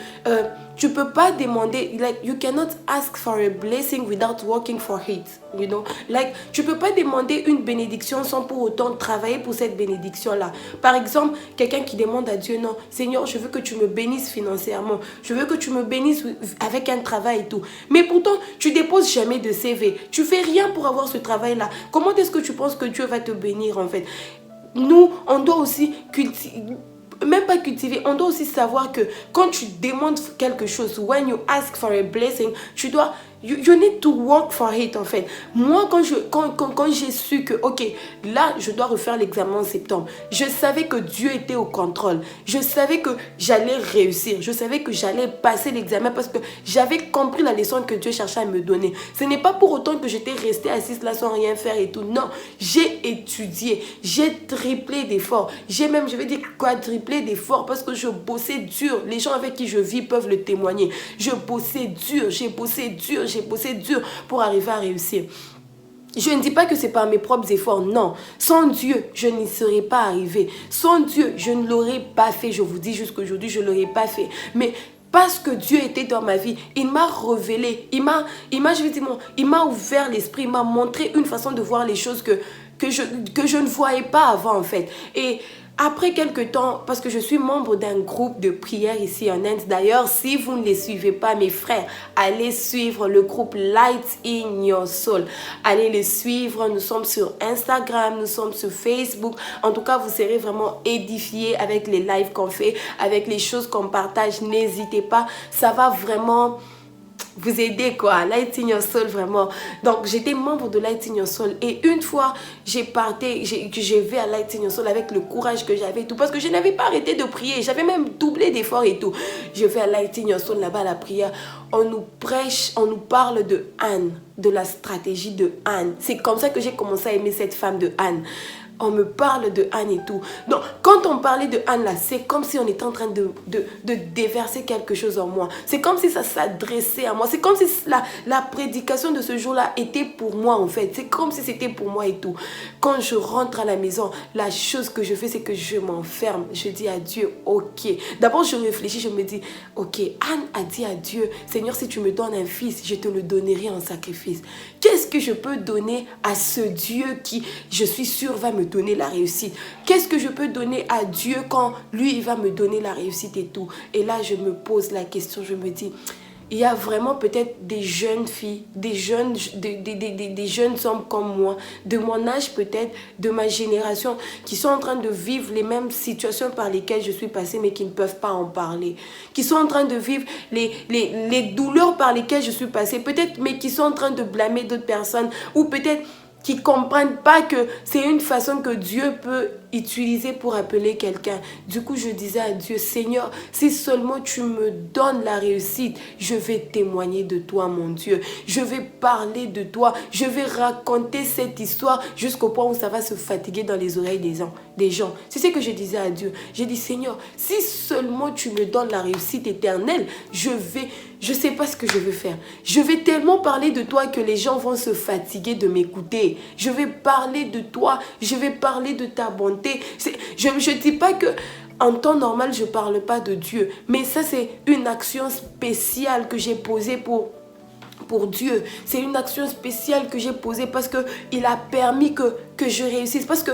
A: tu peux pas demander, like, you cannot ask for a blessing without working for it, you know. Like, tu peux pas demander une bénédiction sans pour autant travailler pour cette bénédiction-là. Par exemple, quelqu'un qui demande à Dieu, non, Seigneur, je veux que tu me bénisses financièrement, je veux que tu me bénisses avec un travail et tout. Mais pourtant, tu déposes jamais de CV, tu fais rien pour avoir ce travail-là. Comment est-ce que tu penses que Dieu va te bénir en fait? Nous, on doit aussi même pas cultiver, on doit aussi savoir que quand tu demandes quelque chose, when you ask for a blessing, tu dois, you need to work for it en fait. Moi, quand j'ai su que, ok, là, je dois refaire l'examen en septembre, je savais que Dieu était au contrôle. Je savais que j'allais réussir. Je savais que j'allais passer l'examen parce que j'avais compris la leçon que Dieu cherchait à me donner. Ce n'est pas pour autant que j'étais restée assise là sans rien faire et tout. Non, j'ai étudié, j'ai triplé d'efforts. J'ai même, je vais dire, quadruplé d'efforts parce que je bossais dur. Les gens avec qui je vis peuvent le témoigner. Je bossais dur, j'ai bossé dur, j'ai bossé dur pour arriver à réussir. Je ne dis pas que c'est par mes propres efforts, non. Sans Dieu, je n'y serais pas arrivée. Sans Dieu, je ne l'aurais pas fait. Je vous dis jusqu'aujourd'hui, je ne l'aurais pas fait. Mais parce que Dieu était dans ma vie, il m'a révélé, il m'a ouvert l'esprit, il m'a montré une façon de voir les choses que je ne voyais pas avant en fait. Et après quelques temps, parce que je suis membre d'un groupe de prière ici en Inde. D'ailleurs, si vous ne les suivez pas, mes frères, allez suivre le groupe Light in Your Soul. Allez les suivre. Nous sommes sur Instagram, nous sommes sur Facebook. En tout cas, vous serez vraiment édifiés avec les lives qu'on fait, avec les choses qu'on partage. N'hésitez pas, ça va vraiment vous aider quoi. Light in Your Soul, vraiment. Donc j'étais membre de Light in Your Soul et une fois j'ai vais à Light in Your Soul avec le courage que j'avais tout, parce que je n'avais pas arrêté de prier, j'avais même doublé d'efforts et tout. Je vais à Light in Your Soul, là-bas à la prière, on nous prêche, on nous parle de Anne, de la stratégie de Anne. C'est comme ça que j'ai commencé à aimer cette femme de Anne. On me parle de Anne et tout. Donc, quand on parlait de Anne là, c'est comme si on était en train de déverser quelque chose en moi. C'est comme si ça s'adressait à moi. C'est comme si la prédication de ce jour-là était pour moi en fait. C'est comme si c'était pour moi et tout. Quand je rentre à la maison, la chose que je fais, c'est que je m'enferme. Je dis à Dieu, ok. D'abord, je réfléchis, je me dis, ok, Anne a dit à Dieu, Seigneur, si tu me donnes un fils, je te le donnerai en sacrifice. Qu'est-ce que je peux donner à ce Dieu qui, je suis sûre, va me donner la réussite? Qu'est-ce que je peux donner à Dieu quand lui, il va me donner la réussite et tout? Et là, je me pose la question, je me dis, il y a vraiment peut-être des jeunes filles, des jeunes hommes comme moi, de mon âge peut-être, de ma génération, qui sont en train de vivre les mêmes situations par lesquelles je suis passée, mais qui ne peuvent pas en parler. Qui sont en train de vivre les douleurs par lesquelles je suis passée, peut-être, mais qui sont en train de blâmer d'autres personnes, ou peut-être qui ne comprennent pas que c'est une façon que Dieu peut utiliser pour appeler quelqu'un. Du coup, je disais à Dieu, Seigneur, si seulement tu me donnes la réussite, je vais témoigner de toi, mon Dieu. Je vais parler de toi. Je vais raconter cette histoire jusqu'au point où ça va se fatiguer dans les oreilles des gens. C'est ce que je disais à Dieu. J'ai dit, Seigneur, si seulement tu me donnes la réussite éternelle, je ne sais pas ce que je vais faire. Je vais tellement parler de toi que les gens vont se fatiguer de m'écouter. Je vais parler de toi. Je vais parler de ta bonté. Je ne dis pas que en temps normal, je ne parle pas de Dieu. Mais ça, c'est une action spéciale que j'ai posée pour Dieu. C'est une action spéciale que j'ai posée parce qu'il a permis que je réussisse. Parce que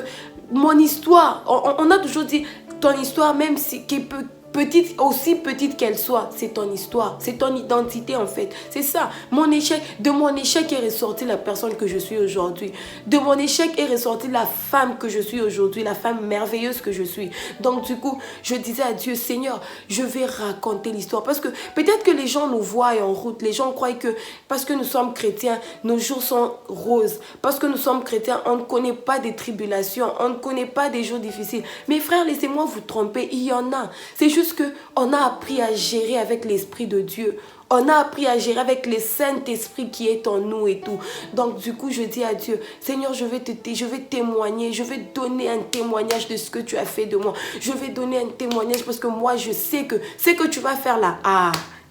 A: mon histoire, on a toujours dit, ton histoire, même si qui peut petite, aussi petite qu'elle soit, c'est ton histoire, c'est ton identité en fait. C'est ça, de mon échec est ressortie la personne que je suis aujourd'hui. De mon échec est ressortie la femme que je suis aujourd'hui, la femme merveilleuse que je suis. Donc du coup, je disais à Dieu, Seigneur, je vais raconter l'histoire. Parce que peut-être que les gens nous voient en route, les gens croient que parce que nous sommes chrétiens, nos jours sont roses. Parce que nous sommes chrétiens, on ne connaît pas des tribulations, on ne connaît pas des jours difficiles. Mes frères, laissez-moi vous tromper, il y en a. C'est juste qu'on a appris à gérer avec l'Esprit de Dieu. On a appris à gérer avec le Saint-Esprit qui est en nous et tout. Donc du coup, je dis à Dieu, Seigneur, je vais témoigner, je vais donner un témoignage de ce que tu as fait de moi. Je vais donner un témoignage parce que moi, je sais que ce que tu vas faire là,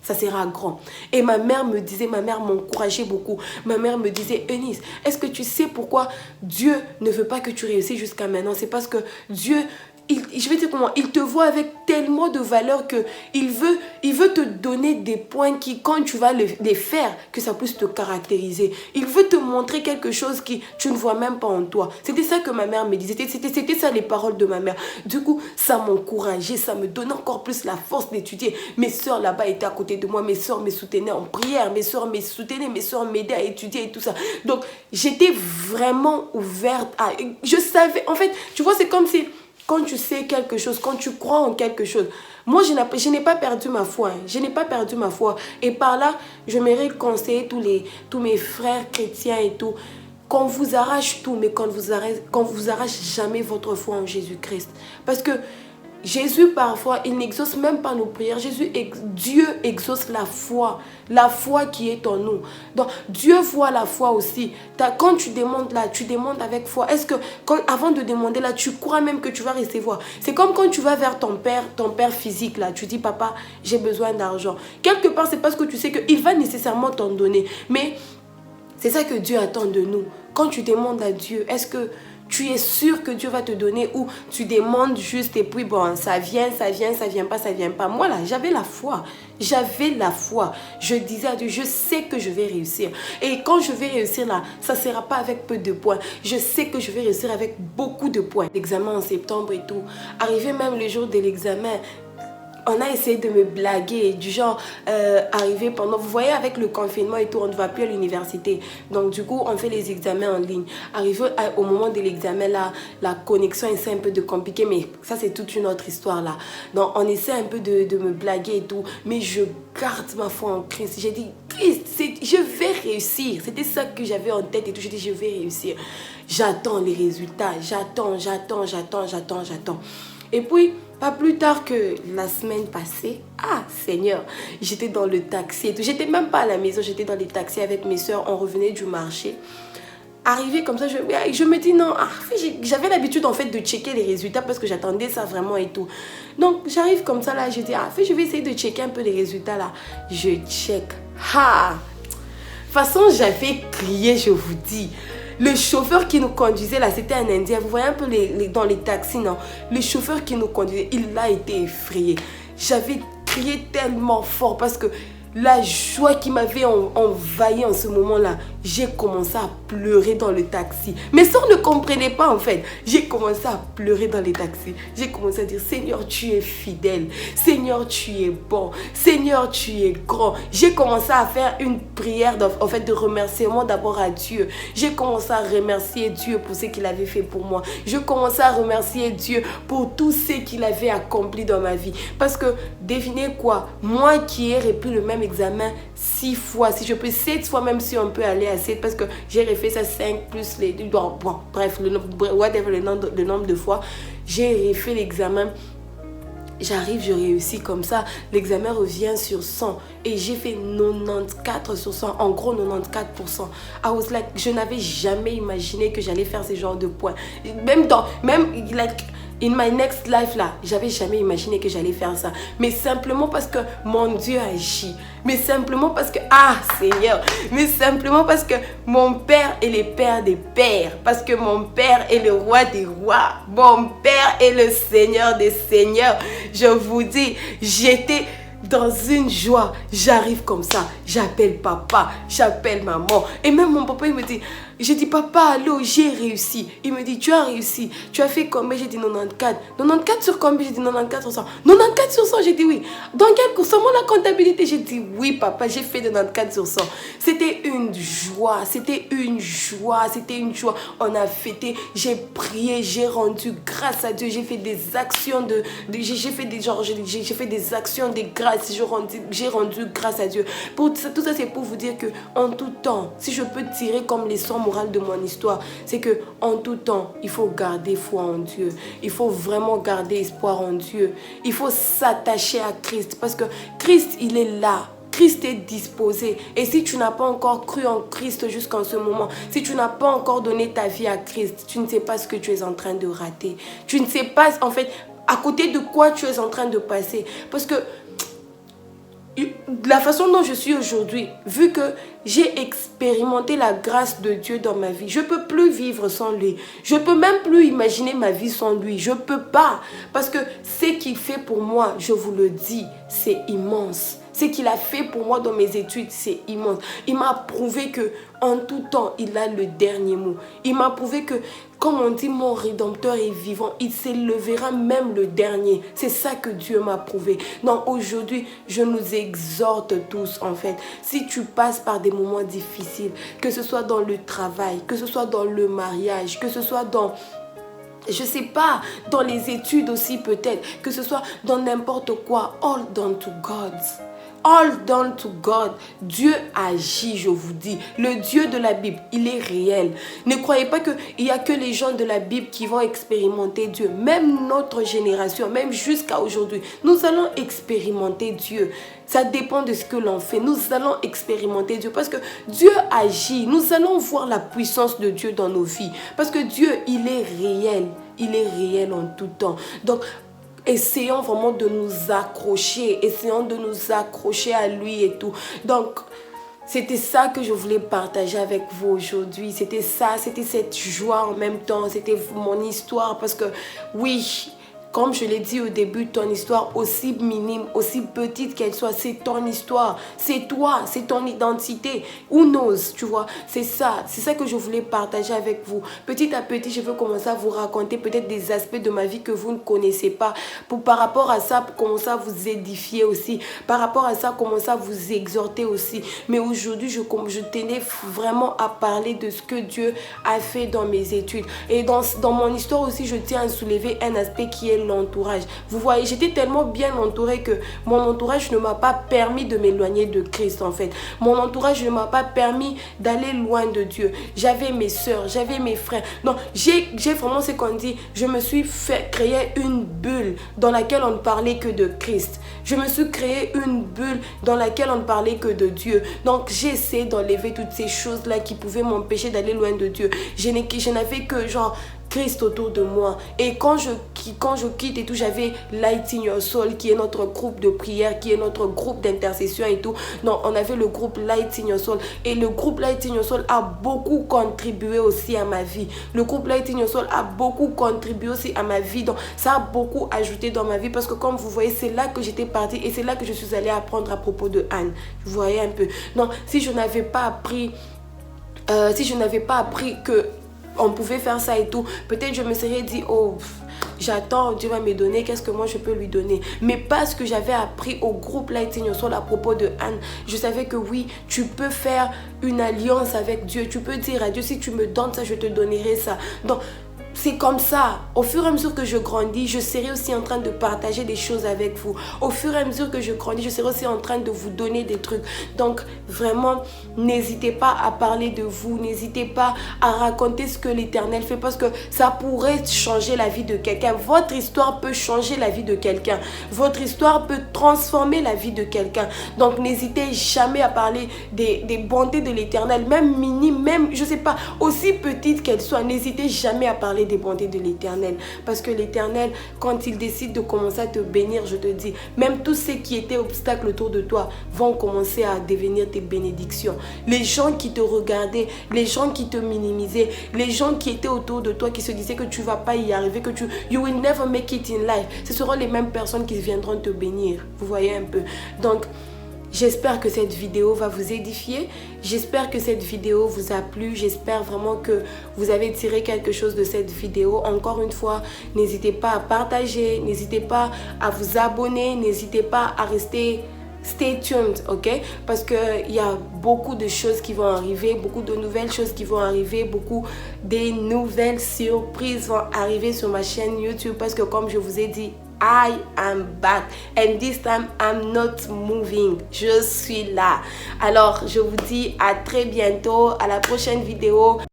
A: ça sera grand. Et ma mère m'encourageait beaucoup. Ma mère me disait, Eunice, est-ce que tu sais pourquoi Dieu ne veut pas que tu réussisses jusqu'à maintenant? C'est parce que Dieu, je vais te dire comment, il te voit avec tellement de valeur que il veut te donner des points qui, quand tu vas les faire, que ça puisse te caractériser. Il veut te montrer quelque chose que tu ne vois même pas en toi. C'était ça que ma mère me disait. C'était ça les paroles de ma mère. Du coup, ça m'encourageait, ça me donnait encore plus la force d'étudier. Mes soeurs là-bas étaient à côté de moi. Mes soeurs me soutenaient en prière. Mes soeurs me soutenaient. Mes soeurs m'aidaient à étudier et tout ça. Donc, j'étais vraiment ouverte à... Je savais... En fait, tu vois, c'est comme si... Quand tu sais quelque chose, quand tu crois en quelque chose, moi je n'ai pas perdu ma foi, je n'ai pas perdu ma foi. Et par là, je m'aimerais conseiller tous mes frères chrétiens et tout, qu'on vous arrache tout, mais qu'on vous arrache jamais votre foi en Jésus-Christ. Parce que Jésus, parfois, il n'exauce même pas nos prières. Dieu exauce la foi qui est en nous. Donc, Dieu voit la foi aussi. Quand tu demandes là, tu demandes avec foi. Est-ce que, avant de demander là, tu crois même que tu vas recevoir? C'est comme quand tu vas vers ton père physique là, tu dis, papa, j'ai besoin d'argent. Quelque part, c'est parce que tu sais qu'il va nécessairement t'en donner. Mais c'est ça que Dieu attend de nous. Quand tu demandes à Dieu, est-ce que tu es sûr que Dieu va te donner ou tu demandes juste et puis bon, ça vient pas. Moi là, j'avais la foi. Je disais à Dieu, je sais que je vais réussir. Et quand je vais réussir là, ça ne sera pas avec peu de points. Je sais que je vais réussir avec beaucoup de points. L'examen en septembre et tout. Arrivé même le jour de l'examen, on a essayé de me blaguer, du genre arriver pendant... Vous voyez, avec le confinement et tout, on ne va plus à l'université. Donc, du coup, on fait les examens en ligne. Arrivé au moment de l'examen, là, la connexion essaie un peu de compliquer, mais ça, c'est toute une autre histoire, là. Donc, on essaie un peu de me blaguer et tout, mais je garde ma foi en Christ. J'ai dit, Christ, je vais réussir. C'était ça que j'avais en tête et tout. J'ai dit, je vais réussir. J'attends les résultats. J'attends. Et puis... Pas plus tard que la semaine passée, Seigneur, j'étais dans le taxi et tout. J'étais même pas à la maison, j'étais dans les taxis avec mes soeurs. On revenait du marché. Arrivé comme ça, je me dis non. J'avais l'habitude en fait de checker les résultats parce que j'attendais ça vraiment et tout. Donc j'arrive comme ça là, je dis je vais essayer de checker un peu les résultats là. Je check. De toute façon, j'avais crié, je vous dis. Le chauffeur qui nous conduisait là, c'était un Indien. Vous voyez un peu dans les taxis, non? Le chauffeur qui nous conduisait, il a été effrayé. J'avais crié tellement fort parce que la joie qui m'avait envahi en ce moment-là, j'ai commencé à pleurer dans le taxi. Mes soeurs ne comprenaient pas en fait. J'ai commencé à pleurer dans les taxis. J'ai commencé à dire, Seigneur, tu es fidèle. Seigneur, tu es bon. Seigneur, tu es grand. J'ai commencé à faire une prière de remerciement d'abord à Dieu. J'ai commencé à remercier Dieu pour ce qu'il avait fait pour moi. Je commençais à remercier Dieu pour tout ce qu'il avait accompli dans ma vie. Parce que, devinez quoi? Moi qui ai répété le même examen 6 fois, si je peux 7 fois, même si on peut aller à 7, parce que j'ai refait ça 5 plus les... Bon, bref, le nombre de fois, j'ai refait l'examen. J'arrive, je réussis comme ça. L'examen revient sur 100 et j'ai fait 94 sur 100. En gros, 94%. Je n'avais jamais imaginé que j'allais faire ce genre de points. Même in my next life là, j'avais jamais imaginé que j'allais faire ça. Mais simplement parce que mon Dieu agit. Mais simplement parce que, Seigneur, mais simplement parce que mon Père est le Père des Pères. Parce que mon Père est le Roi des Rois. Mon Père est le Seigneur des Seigneurs. Je vous dis, j'étais dans une joie. J'arrive comme ça, j'appelle papa, j'appelle maman. Et même mon papa, il me dit, j'ai dit, papa, allô, j'ai réussi. Il me dit, tu as réussi. Tu as fait combien? J'ai dit 94. 94 sur combien? J'ai dit 94 sur 100. 94 sur 100, j'ai dit oui. Dans quel cours? Seulement la comptabilité. J'ai dit oui, papa, j'ai fait 94 sur 100. C'était une joie. On a fêté, j'ai prié, j'ai rendu grâce à Dieu. J'ai fait des actions j'ai fait des actions de grâce. J'ai rendu grâce à Dieu. Tout ça, c'est pour vous dire que en tout temps, si je peux tirer comme leçon morale de mon histoire, c'est que en tout temps, il faut garder foi en Dieu. Il faut vraiment garder espoir en Dieu. Il faut s'attacher à Christ parce que Christ, il est là. Christ est disposé. Et si tu n'as pas encore cru en Christ jusqu'en ce moment, si tu n'as pas encore donné ta vie à Christ, tu ne sais pas ce que tu es en train de rater. Tu ne sais pas, en fait, à côté de quoi tu es en train de passer. Parce que la façon dont je suis aujourd'hui, vu que j'ai expérimenté la grâce de Dieu dans ma vie, je ne peux plus vivre sans lui. Je ne peux même plus imaginer ma vie sans lui. Je ne peux pas. Parce que ce qu'il fait pour moi, je vous le dis, c'est immense. Ce qu'il a fait pour moi dans mes études, c'est immense. Il m'a prouvé que en tout temps, il a le dernier mot. Il m'a prouvé que, comme on dit, mon Rédempteur est vivant. Il s'élèvera même le dernier. C'est ça que Dieu m'a prouvé. Donc aujourd'hui, je nous exhorte tous, en fait. Si tu passes par des moments difficiles, que ce soit dans le travail, que ce soit dans le mariage, que ce soit dans... je sais pas, dans les études aussi peut-être, que ce soit dans n'importe quoi, all down to God. All down to God. Dieu agit, je vous dis. Le Dieu de la Bible, il est réel. Ne croyez pas qu'il n'y a que les gens de la Bible qui vont expérimenter Dieu. Même notre génération, même jusqu'à aujourd'hui, nous allons expérimenter Dieu. Ça dépend de ce que l'on fait. Nous allons expérimenter Dieu parce que Dieu agit. Nous allons voir la puissance de Dieu dans nos vies. Parce que Dieu, il est réel. Il est réel en tout temps. Donc, essayons vraiment de nous accrocher. Essayons de nous accrocher à lui et tout. Donc, c'était ça que je voulais partager avec vous aujourd'hui. C'était ça, c'était cette joie en même temps. C'était mon histoire parce que oui... Comme je l'ai dit au début, ton histoire, aussi minime, aussi petite qu'elle soit, c'est ton histoire. C'est toi, c'est ton identité. Who knows, tu vois. C'est ça que je voulais partager avec vous. Petit à petit, je veux commencer à vous raconter peut-être des aspects de ma vie que vous ne connaissez pas. Par rapport à ça, pour commencer à vous édifier aussi. Par rapport à ça, commencer à vous exhorter aussi. Mais aujourd'hui, je tenais vraiment à parler de ce que Dieu a fait dans mes études. Et dans mon histoire aussi, je tiens à soulever un aspect qui est l'entourage. Vous voyez, j'étais tellement bien entourée que mon entourage ne m'a pas permis de m'éloigner de Christ en fait. Mon entourage ne m'a pas permis d'aller loin de Dieu. J'avais mes soeurs, j'avais mes frères. Non, j'ai vraiment ce qu'on dit, je me suis fait créer une bulle dans laquelle on ne parlait que de Christ. Je me suis créé une bulle dans laquelle on ne parlait que de Dieu. Donc j'ai essayé d'enlever toutes ces choses-là qui pouvaient m'empêcher d'aller loin de Dieu. Je n'avais que genre Christ autour de moi. Et quand je quitte et tout, j'avais Light in Your Soul qui est notre groupe de prière, qui est notre groupe d'intercession et tout. Non, on avait le groupe Light in Your Soul. Et le groupe Light in Your Soul a beaucoup contribué aussi à ma vie. Le groupe Light in Your Soul a beaucoup contribué aussi à ma vie. Donc ça a beaucoup ajouté dans ma vie parce que comme vous voyez, c'est là que j'étais partie et c'est là que je suis allée apprendre à propos de Anne. Vous voyez un peu. Donc si je n'avais pas appris que on pouvait faire ça et tout, peut-être je me serais dit, oh, j'attends, Dieu va me donner, qu'est-ce que moi je peux lui donner. Mais parce que j'avais appris au groupe Light in Your Soul à propos de Anne, je savais que oui, tu peux faire une alliance avec Dieu. Tu peux dire à Dieu, si tu me donnes ça, je te donnerai ça. Donc, c'est comme ça. Au fur et à mesure que je grandis, je serai aussi en train de partager des choses avec vous. Au fur et à mesure que je grandis, je serai aussi en train de vous donner des trucs. Donc, vraiment, n'hésitez pas à parler de vous. N'hésitez pas à raconter ce que l'Éternel fait parce que ça pourrait changer la vie de quelqu'un. Votre histoire peut changer la vie de quelqu'un. Votre histoire peut transformer la vie de quelqu'un. Donc, n'hésitez jamais à parler des bontés de l'Éternel. Même minime, même, je sais pas, aussi petite qu'elle soit. N'hésitez jamais à parler des bontés de l'Éternel. Parce que l'Éternel, quand il décide de commencer à te bénir, je te dis, même tous ceux qui étaient obstacles autour de toi vont commencer à devenir tes bénédictions. Les gens qui te regardaient, les gens qui te minimisaient, les gens qui étaient autour de toi, qui se disaient que tu ne vas pas y arriver, que you will never make it in life, ce seront les mêmes personnes qui viendront te bénir. Vous voyez un peu. Donc, j'espère que cette vidéo va vous édifier. J'espère que cette vidéo vous a plu. J'espère vraiment que vous avez tiré quelque chose de cette vidéo. Encore une fois, n'hésitez pas à partager. N'hésitez pas à vous abonner. N'hésitez pas à rester... Stay tuned, ok? Parce qu'il y a beaucoup de choses qui vont arriver, beaucoup de nouvelles choses qui vont arriver, beaucoup de nouvelles surprises vont arriver sur ma chaîne YouTube. Parce que comme je vous ai dit, I am back and this time I'm not moving. Je suis là. Alors, je vous dis à très bientôt, à la prochaine vidéo.